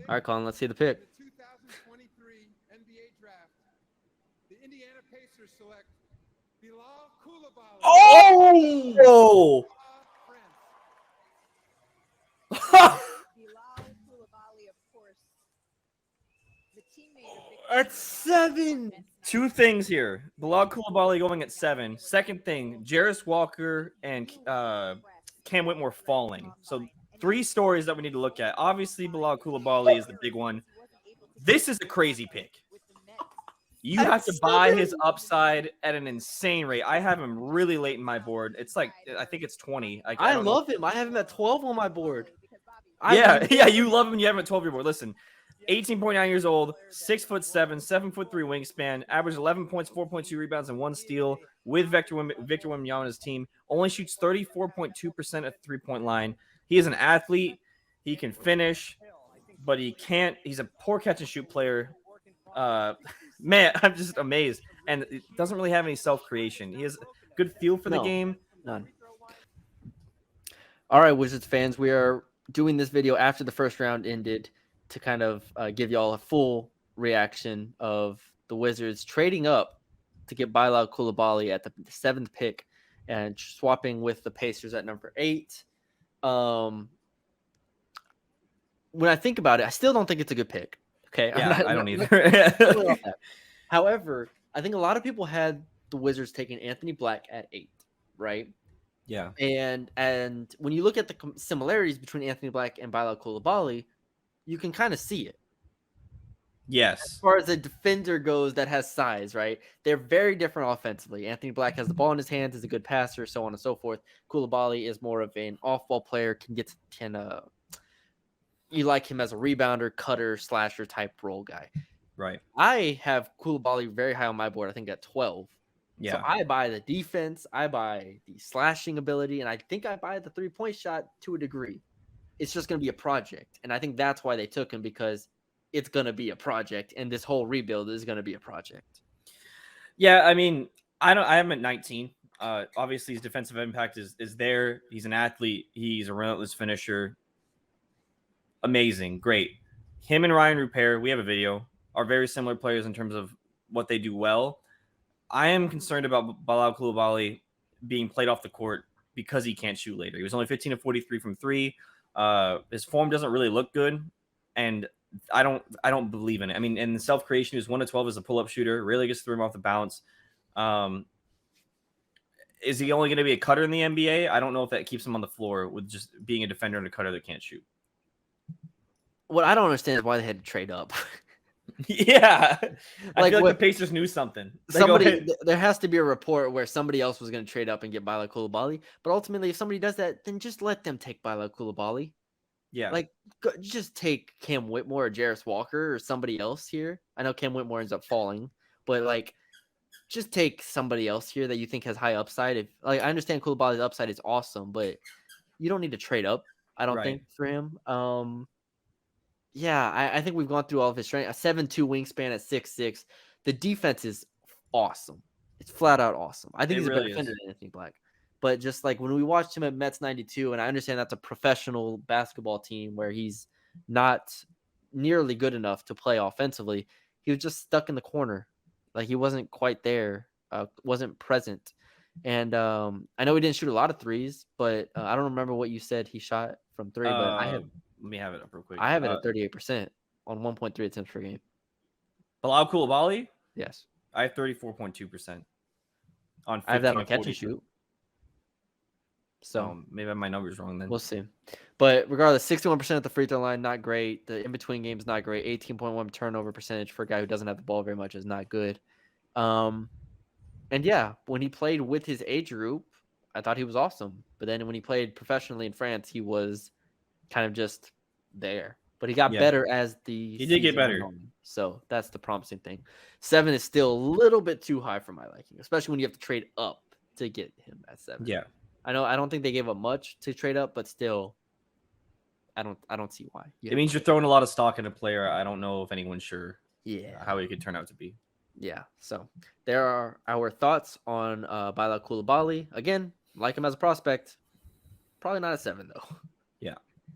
All right, Colin, let's see the pick. The 2023 NBA Draft. The Indiana Pacers select Bilal Coulibaly. Oh! Bilal Coulibaly, of course, the teammate of Victor At Wembanyama 7. on Nets Two things here. Bilal Coulibaly going at 7. Second thing, Jarris Walker and Cam Whitmore falling. So 3 stories that we need to look at. Obviously, Bilal Coulibaly is the big one. This is a crazy pick. You have to buy his upside at an insane rate. I have him really late in my board. It's like, I think it's 20. I don't know. love him. I have him at 12 on my board. Yeah, you love him. You have him at 12 on your board. Listen, 18.9 years old, 6'7", 7'3" wingspan, averaged 11 points, 4.2 rebounds, and 1 steal with Victor Wembanyama on his team. Only shoots 34.2% at the 3-point line. He is an athlete. He can finish, but he can't. He's a poor catch and shoot player. Man, I'm just amazed. And it doesn't really have any self-creation. He has a good feel for the game. None. All right, Wizards fans, we are doing this video after the first round ended to kind of give y'all a full reaction of the Wizards trading up to get Bilal Coulibaly at the 7th pick and swapping with the Pacers at number 8. When I think about it, I still don't think it's a good pick. Okay, Yeah, I don't either. However, I think a lot of people had the Wizards taking Anthony Black at 8, right? Yeah. And when you look at the similarities between Anthony Black and Bilal Coulibaly, you can kind of see it. Yes. As far as a defender goes that has size, right? They're very different offensively. Anthony Black has the ball in his hands, is a good passer, so on and so forth. Coulibaly is more of an off-ball player, you like him as a rebounder, cutter, slasher type role guy. Right. I have Coulibaly very high on my board. I think at 12. Yeah. So I buy the defense, I buy the slashing ability, and I think I buy the 3-point shot to a degree. It's just going to be a project. And I think that's why they took him, because it's going to be a project, and this whole rebuild is going to be a project. Yeah, I mean, I am at 19. Obviously, his defensive impact is there. He's an athlete. He's a relentless finisher. Amazing. Great. Him and Ryan Rupert, we have a video, are very similar players in terms of what they do well. I am concerned about Bilal Coulibaly being played off the court because he can't shoot later. He was only 15 of 43 from 3. His form doesn't really look good, and I don't believe in it. I mean, in self-creation, he's 1 of 12 as a pull-up shooter. Really gets through him off the bounce. Is he only going to be a cutter in the NBA? I don't know if that keeps him on the floor with just being a defender and a cutter that can't shoot. What I don't understand is why they had to trade up. Yeah, I feel like the Pacers knew something. There has to be a report where somebody else was going to trade up and get Bilal Coulibaly, but ultimately, if somebody does that, then just let them take Bilal Coulibaly. Yeah, like just take Cam Whitmore or Jarris Walker or somebody else here. I know Cam Whitmore ends up falling, but like, just take somebody else here that you think has high upside. If I understand Coulibaly's upside is awesome, but you don't need to trade up. I don't think for him. Yeah, I think we've gone through all of his strength. A 7'2" wingspan at 6'6". The defense is awesome. It's flat out awesome. I think he's a better defender than Anthony Black. But just like when we watched him at Mets 92, and I understand that's a professional basketball team where he's not nearly good enough to play offensively, he was just stuck in the corner. Like he wasn't quite there, wasn't present. And I know he didn't shoot a lot of threes, but I don't remember what you said he shot from 3, but I have. Let me have it up real quick. I have it at 38% on 1.3 attempts per game. Bilal Coulibaly? Yes. I have 34.2% on 15 I have that on catch and shoot. So maybe I have my numbers wrong then. We'll see. But regardless, 61% at the free throw line, not great. The in-between games, not great. 18.1 turnover percentage for a guy who doesn't have the ball very much is not good. And yeah, when he played with his age group, I thought he was awesome. But then when he played professionally in France, he was kind of just there, but he got better as he did get better. So that's the promising thing. 7 is still a little bit too high for my liking, especially when you have to trade up to get him at 7. Yeah, I don't think they gave up much to trade up, but still, I don't see why. It means you're throwing a lot of stock in a player. I don't know if anyone's sure how he could turn out to be. Yeah, so there are our thoughts on Bilal Coulibaly. Again, like him as a prospect, probably not at 7 though.